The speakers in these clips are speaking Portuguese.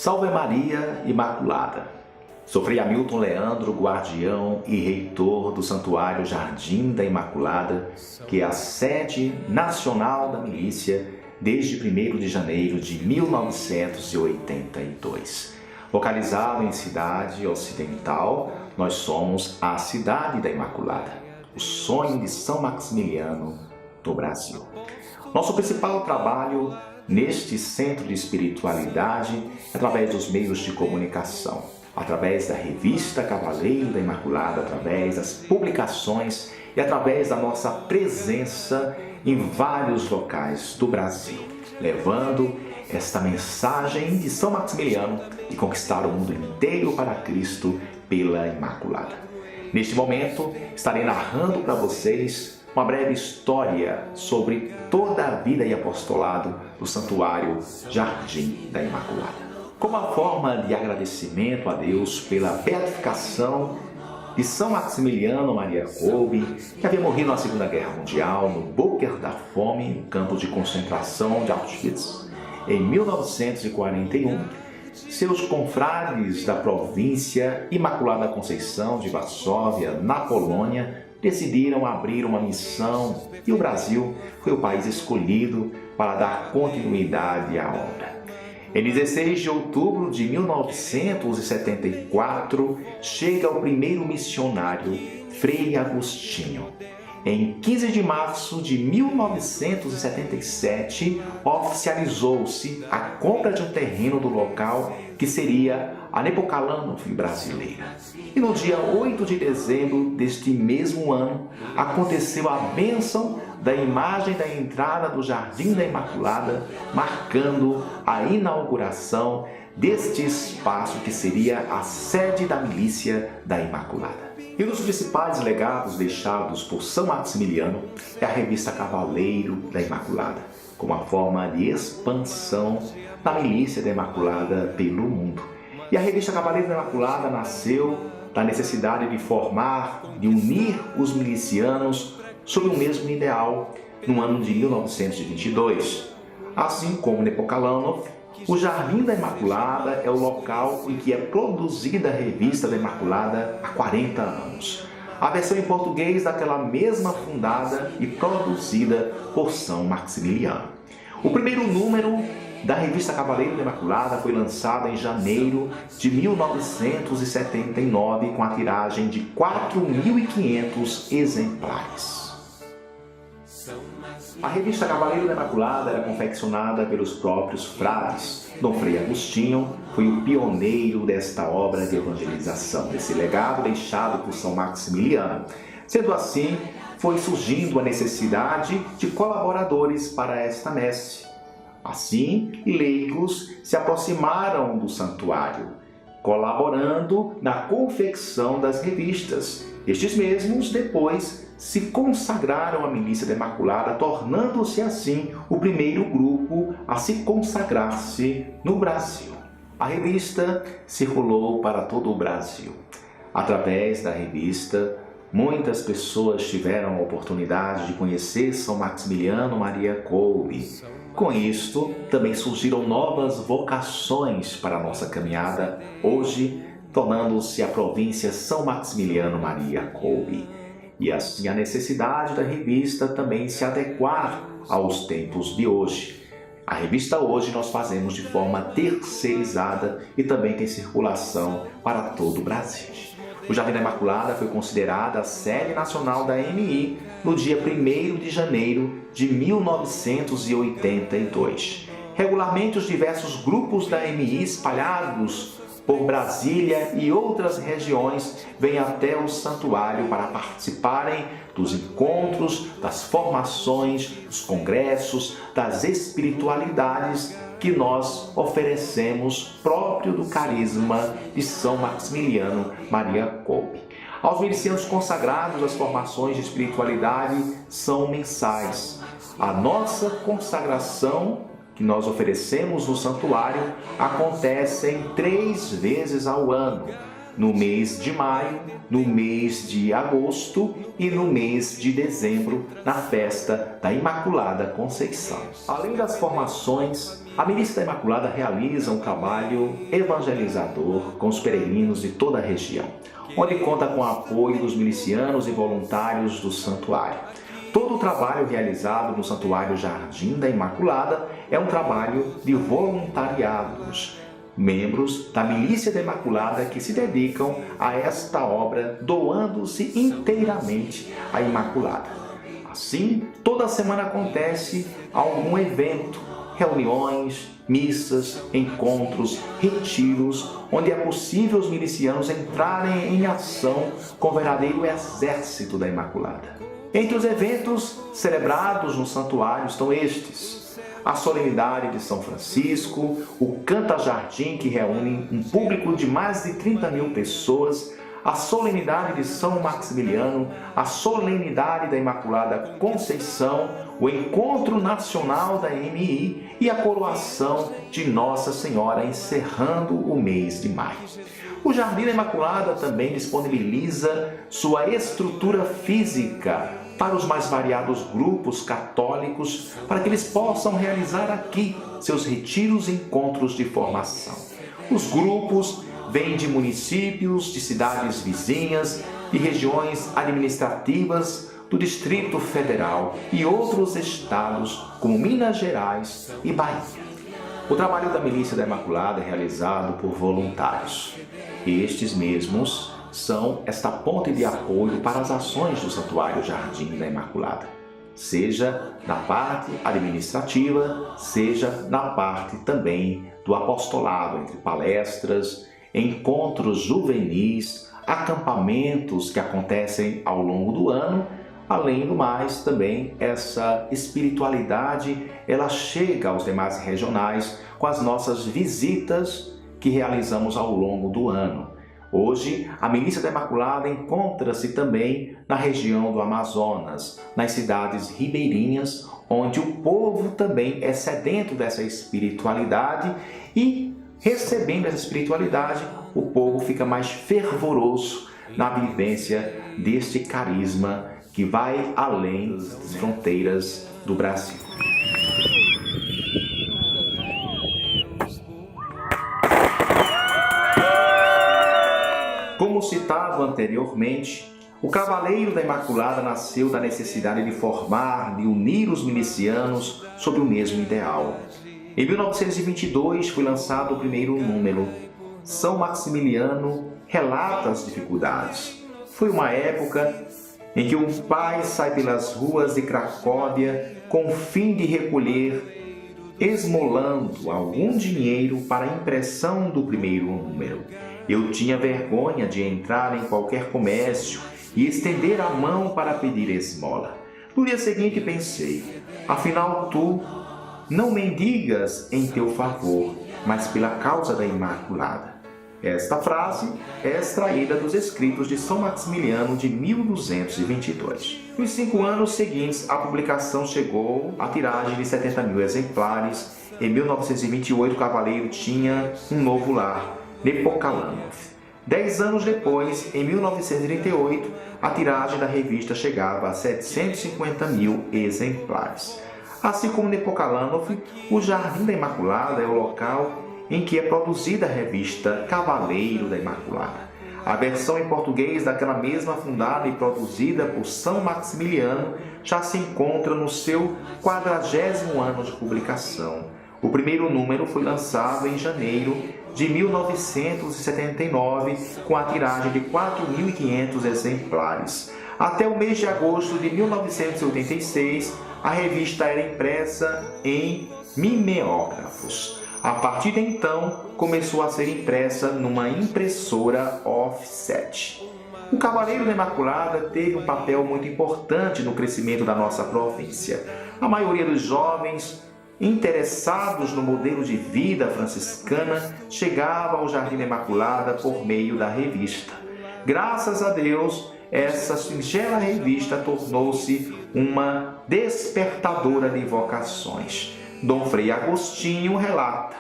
Salve Maria Imaculada! Sou Frei Hamilton Leandro, guardião e reitor do Santuário Jardim da Imaculada, que é a sede nacional da milícia desde 1º de janeiro de 1982. Localizado em Cidade Ocidental, nós somos a Cidade da Imaculada, o sonho de São Maximiliano do Brasil. Nosso principal trabalho neste centro de espiritualidade é através dos meios de comunicação, através da revista Cavaleiro da Imaculada, através das publicações e através da nossa presença em vários locais do Brasil, levando esta mensagem de São Maximiliano e conquistar o mundo inteiro para Cristo pela Imaculada. Neste momento, estarei narrando para vocês uma breve história sobre toda a vida e apostolado do Santuário Jardim da Imaculada. Como a forma de agradecimento a Deus pela beatificação de São Maximiliano Maria Kolbe, que havia morrido na Segunda Guerra Mundial, no bunker da fome, no campo de concentração de Auschwitz, em 1941, seus confrades da província Imaculada Conceição de Varsóvia, na Polônia, decidiram abrir uma missão e o Brasil foi o país escolhido para dar continuidade à obra. Em 16 de outubro de 1974, chega o primeiro missionário, Frei Agostinho. Em 15 de março de 1977, oficializou-se a compra de um terreno do local que seria a Nepocalanów brasileira. E no dia 8 de dezembro deste mesmo ano, aconteceu a bênção da imagem da entrada do Jardim da Imaculada, marcando a inauguração deste espaço que seria a sede da milícia da Imaculada. E um dos principais legados deixados por São Maximiliano é a revista Cavaleiro da Imaculada, como uma forma de expansão da milícia da Imaculada pelo mundo. E a revista Cavaleiro da Imaculada nasceu da necessidade de formar, de unir os milicianos sob o mesmo ideal no ano de 1922. Assim como Nepocalanów, o Jardim da Imaculada é o local em que é produzida a revista da Imaculada há 40 anos. A versão em português daquela mesma fundada e produzida por São Maximiliano. O primeiro número da revista Cavaleiro da Imaculada foi lançada em janeiro de 1979 com a tiragem de 4.500 exemplares. A revista Cavaleiro da Imaculada era confeccionada pelos próprios frades. Dom Frei Agostinho foi o pioneiro desta obra de evangelização, desse legado deixado por São Maximiliano. Sendo assim, foi surgindo a necessidade de colaboradores para esta messe. Assim, leigos se aproximaram do santuário, colaborando na confecção das revistas. Estes mesmos, depois, se consagraram à milícia da Imaculada, tornando-se assim o primeiro grupo a se consagrar-se no Brasil. A revista circulou para todo o Brasil. Através da revista, muitas pessoas tiveram a oportunidade de conhecer São Maximiliano Maria Kolbe. Com isto, também surgiram novas vocações para a nossa caminhada, hoje tornando-se a província São Maximiliano Maria Kolbe. E assim a necessidade da revista também se adequar aos tempos de hoje. A revista hoje nós fazemos de forma terceirizada e também tem circulação para todo o Brasil. O Jardim da Imaculada foi considerada a sede nacional da MI no dia 1º de janeiro de 1982. Regularmente, os diversos grupos da MI espalhados por Brasília e outras regiões vêm até o santuário para participarem dos encontros, das formações, dos congressos, das espiritualidades que nós oferecemos próprio do carisma de São Maximiliano Maria Kolbe. Aos milicianos consagrados, as formações de espiritualidade são mensais. A nossa consagração que nós oferecemos no santuário acontecem 3 vezes ao ano. no mês de maio, no mês de agosto e no mês de dezembro, na festa da Imaculada Conceição. Além das formações, a Milícia da Imaculada realiza um trabalho evangelizador com os peregrinos de toda a região, onde conta com o apoio dos milicianos e voluntários do santuário. Todo o trabalho realizado no Santuário Jardim da Imaculada é um trabalho de voluntariados, membros da Milícia da Imaculada que se dedicam a esta obra, doando-se inteiramente à Imaculada. Assim, toda semana acontece algum evento, reuniões, missas, encontros, retiros, onde é possível os milicianos entrarem em ação com o verdadeiro exército da Imaculada. Entre os eventos celebrados no santuário estão estes: a solenidade de São Francisco, o Canta Jardim, que reúne um público de mais de 30 mil pessoas, a solenidade de São Maximiliano, a solenidade da Imaculada Conceição, o Encontro Nacional da MI e a coroação de Nossa Senhora, encerrando o mês de maio. O Jardim da Imaculada também disponibiliza sua estrutura física para os mais variados grupos católicos, para que eles possam realizar aqui seus retiros e encontros de formação. Os grupos vêm de municípios, de cidades vizinhas, de regiões administrativas do Distrito Federal e outros estados, como Minas Gerais e Bahia. O trabalho da Milícia da Imaculada é realizado por voluntários. Estes mesmos são esta ponte de apoio para as ações do Santuário Jardim da Imaculada, seja na parte administrativa, seja na parte também do apostolado, entre palestras, encontros juvenis, acampamentos que acontecem ao longo do ano. Além do mais, também essa espiritualidade, ela chega aos demais regionais com as nossas visitas que realizamos ao longo do ano. Hoje, a Milícia da Imaculada encontra-se também na região do Amazonas, nas cidades ribeirinhas, onde o povo também é sedento dessa espiritualidade e, recebendo essa espiritualidade, o povo fica mais fervoroso na vivência deste carisma que vai além das fronteiras do Brasil. Como citado anteriormente, o Cavaleiro da Imaculada nasceu da necessidade de formar, de unir os milicianos sob o mesmo ideal. Em 1922 foi lançado o primeiro número. São Maximiliano relata as dificuldades. Foi uma época em que um pai sai pelas ruas de Cracóvia com o fim de recolher, esmolando algum dinheiro para a impressão do primeiro número. Eu tinha vergonha de entrar em qualquer comércio e estender a mão para pedir esmola. No dia seguinte pensei: afinal tu não mendigas em teu favor, mas pela causa da Imaculada. Esta frase é extraída dos escritos de São Maximiliano de 1222. Nos 5 anos seguintes, a publicação chegou à tiragem de 70 mil exemplares. Em 1928, o Cavaleiro tinha um novo lar, Nepocalanov. 10 anos depois, em 1938, a tiragem da revista chegava a 750 mil exemplares. Assim como Nepocalanov, o Jardim da Imaculada é o local em que é produzida a revista Cavaleiro da Imaculada. A versão em português daquela mesma fundada e produzida por São Maximiliano já se encontra no seu 40º ano de publicação. O primeiro número foi lançado em janeiro de 1979, com a tiragem de 4.500 exemplares. Até o mês de agosto de 1986, a revista era impressa em mimeógrafos. A partir de então, começou a ser impressa numa impressora offset. O Cavaleiro da Imaculada teve um papel muito importante no crescimento da nossa província. A maioria dos jovens interessados no modelo de vida franciscana chegava ao Jardim da Imaculada por meio da revista. Graças a Deus, essa singela revista tornou-se uma despertadora de vocações. Dom Frei Agostinho relata: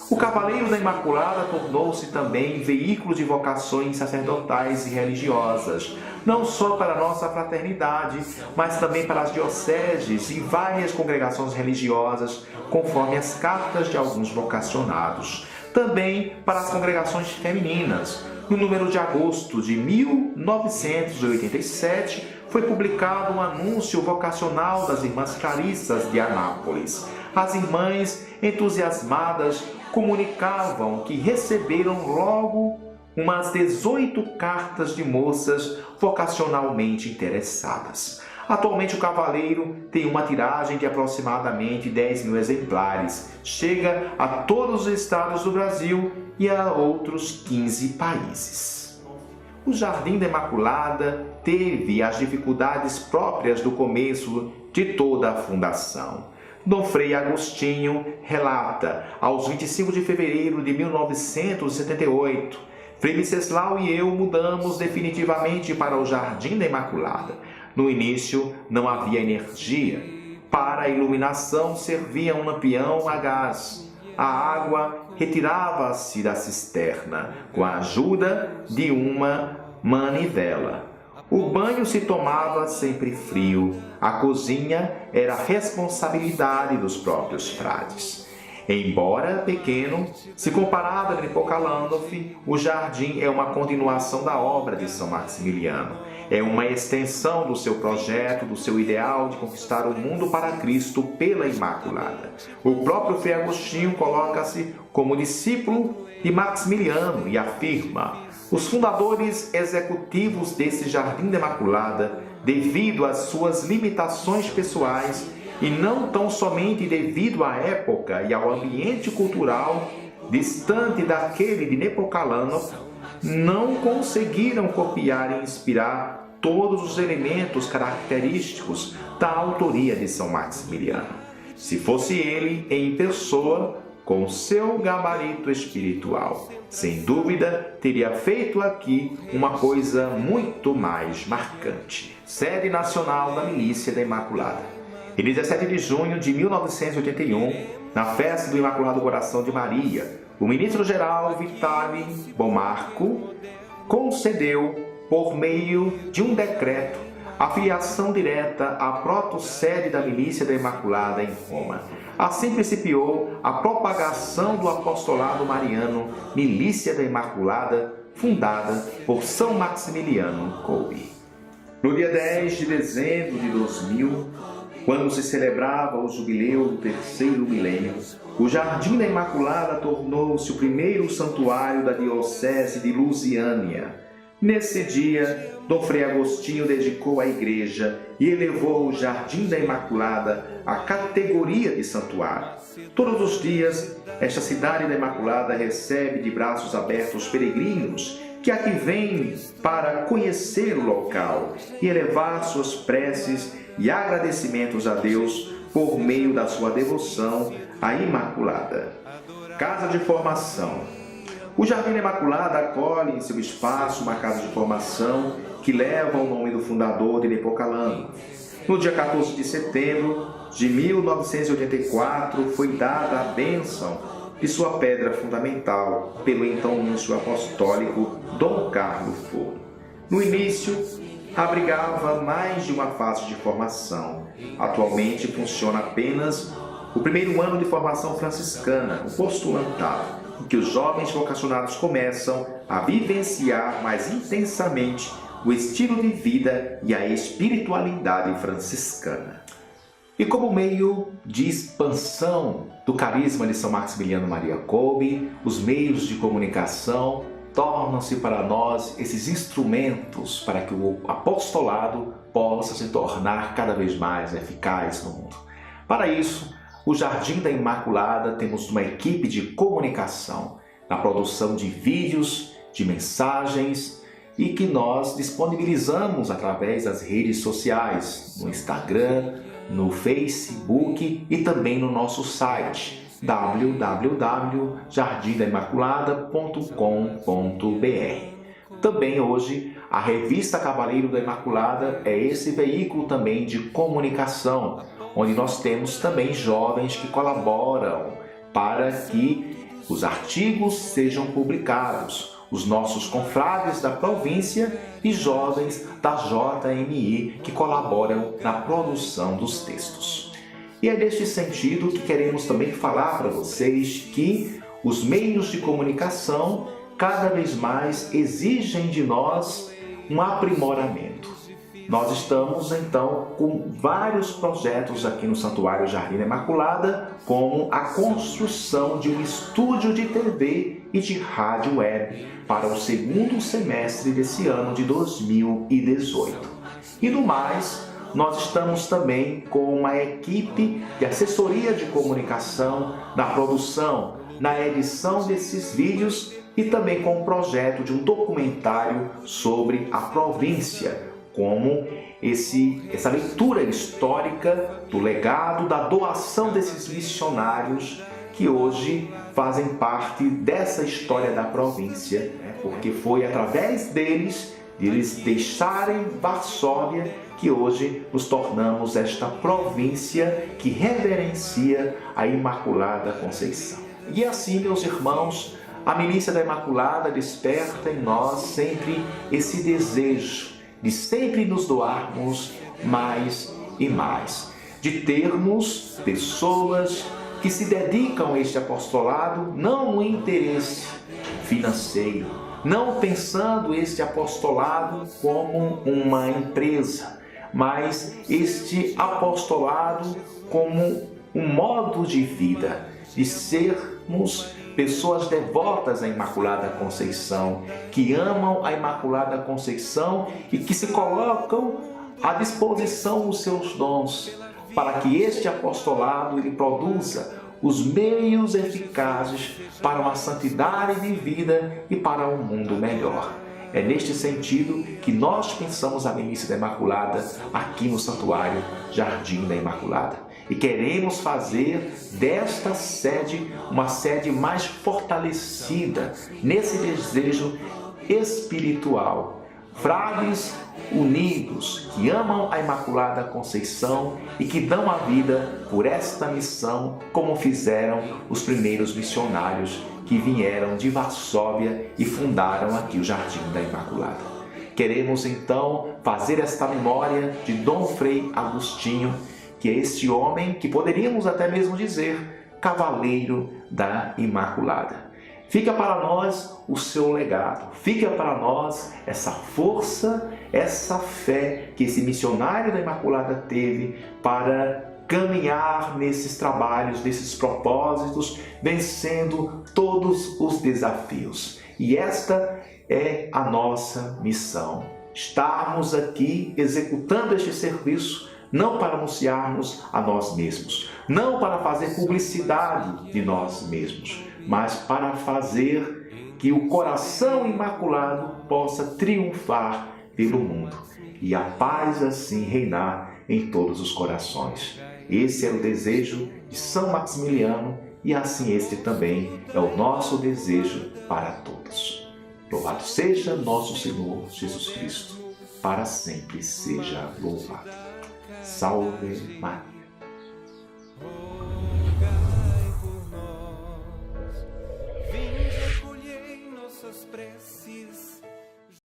O Cavaleiro da Imaculada tornou-se também veículo de vocações sacerdotais e religiosas, não só para a nossa fraternidade, mas também para as dioceses e várias congregações religiosas, conforme as cartas de alguns vocacionados. Também para as congregações femininas. No número de agosto de 1987, foi publicado um anúncio vocacional das Irmãs Clarissas de Anápolis. As irmãs, entusiasmadas, comunicavam que receberam logo umas 18 cartas de moças vocacionalmente interessadas. Atualmente o Cavaleiro tem uma tiragem de aproximadamente 10.000 exemplares. Chega a todos os estados do Brasil e a outros 15 países. O Jardim da Imaculada teve as dificuldades próprias do começo de toda a fundação. Dom Frei Agostinho relata, aos 25 de fevereiro de 1978, Frei Venceslau e eu mudamos definitivamente para o Jardim da Imaculada. No início não havia energia. Para a iluminação servia um lampião a gás. A água retirava-se da cisterna com a ajuda de uma manivela. O banho se tomava sempre frio. A cozinha era a responsabilidade dos próprios frades. Embora pequeno, se comparado a Nepokalandov, o jardim é uma continuação da obra de São Maximiliano. É uma extensão do seu projeto, do seu ideal de conquistar o mundo para Cristo pela Imaculada. O próprio Frei Agostinho coloca-se como discípulo de Maximiliano e afirma: os fundadores executivos desse Jardim da Imaculada, devido às suas limitações pessoais, e não tão somente devido à época e ao ambiente cultural distante daquele de Nepokalandov, não conseguiram copiar e inspirar todos os elementos característicos da autoria de São Maximiliano. Se fosse ele em pessoa, com seu gabarito espiritual, sem dúvida teria feito aqui uma coisa muito mais marcante. Sede Nacional da Milícia da Imaculada. Em 17 de junho de 1981, na festa do Imaculado Coração de Maria, o ministro-geral Vitaly Bomarco concedeu, por meio de um decreto, a filiação direta à proto-sede da Milícia da Imaculada em Roma. Assim principiou a propagação do apostolado mariano Milícia da Imaculada, fundada por São Maximiliano Kolbe. No dia 10 de dezembro de 2000, quando se celebrava o jubileu do terceiro milênio, o Jardim da Imaculada tornou-se o primeiro santuário da Diocese de Lusiânia. Nesse dia, Dom Frei Agostinho dedicou a igreja e elevou o Jardim da Imaculada à categoria de santuário. Todos os dias, esta cidade da Imaculada recebe de braços abertos peregrinos que aqui vêm para conhecer o local e elevar suas preces e agradecimentos a Deus por meio da sua devoção à Imaculada. Casa de Formação. O Jardim da Imaculada acolhe em seu espaço uma casa de formação que leva o nome do fundador de Nepokalandov. No dia 14 de setembro de 1984 foi dada a bênção de sua pedra fundamental pelo então nuncio apostólico Dom Carlos Forno. No início, abrigava mais de uma fase de formação. Atualmente funciona apenas o primeiro ano de formação franciscana, o postulantado, em que os jovens vocacionados começam a vivenciar mais intensamente o estilo de vida e a espiritualidade franciscana. E como meio de expansão do carisma de São Maximiliano Maria Kolbe, os meios de comunicação tornam-se para nós esses instrumentos para que o apostolado possa se tornar cada vez mais eficaz no mundo. Para isso, o Jardim da Imaculada temos uma equipe de comunicação, na produção de vídeos, de mensagens e que nós disponibilizamos através das redes sociais, no Instagram, no Facebook e também no nosso site www.jardimdaimaculada.com.br. Também hoje a revista Cavaleiro da Imaculada é esse veículo também de comunicação, onde nós temos também jovens que colaboram para que os artigos sejam publicados, os nossos confrades da província e jovens da JMI que colaboram na produção dos textos. E é neste sentido que queremos também falar para vocês que os meios de comunicação cada vez mais exigem de nós um aprimoramento. Nós estamos, então, com vários projetos aqui no Santuário Jardim da Imaculada, como a construção de um estúdio de TV e de rádio web para o segundo semestre desse ano de 2018. E no mais, nós estamos também com uma equipe de assessoria de comunicação na produção, na edição desses vídeos e também com o projeto de um documentário sobre a província, como essa leitura histórica do legado, da doação desses missionários que hoje fazem parte dessa história da província, porque foi através deles, de eles deixarem Varsóvia, que hoje nos tornamos esta província que reverencia a Imaculada Conceição. E assim, meus irmãos, a Milícia da Imaculada desperta em nós sempre esse desejo de sempre nos doarmos mais e mais, de termos pessoas que se dedicam a este apostolado não no interesse financeiro, não pensando este apostolado como uma empresa, mas este apostolado como um modo de vida, de sermos pessoas devotas à Imaculada Conceição, que amam a Imaculada Conceição e que se colocam à disposição dos seus dons, para que este apostolado ele produza os meios eficazes para uma santidade de vida e para um mundo melhor. É neste sentido que nós pensamos a Milícia da Imaculada aqui no Santuário Jardim da Imaculada. E queremos fazer desta sede uma sede mais fortalecida nesse desejo espiritual. Frades unidos que amam a Imaculada Conceição e que dão a vida por esta missão, como fizeram os primeiros missionários que vieram de Varsóvia e fundaram aqui o Jardim da Imaculada. Queremos então fazer esta memória de Dom Frei Agostinho, que é este homem que poderíamos até mesmo dizer cavaleiro da Imaculada. Fica para nós o seu legado, fica para nós essa força, essa fé que esse missionário da Imaculada teve para caminhar nesses trabalhos, nesses propósitos, vencendo todos os desafios. E esta é a nossa missão, estarmos aqui executando este serviço, não para anunciarmos a nós mesmos, não para fazer publicidade de nós mesmos, mas para fazer que o coração imaculado possa triunfar pelo mundo e a paz assim reinar em todos os corações. Esse é o desejo de São Maximiliano e assim este também é o nosso desejo para todos. Louvado seja nosso Senhor Jesus Cristo, para sempre seja louvado. Salve Maria.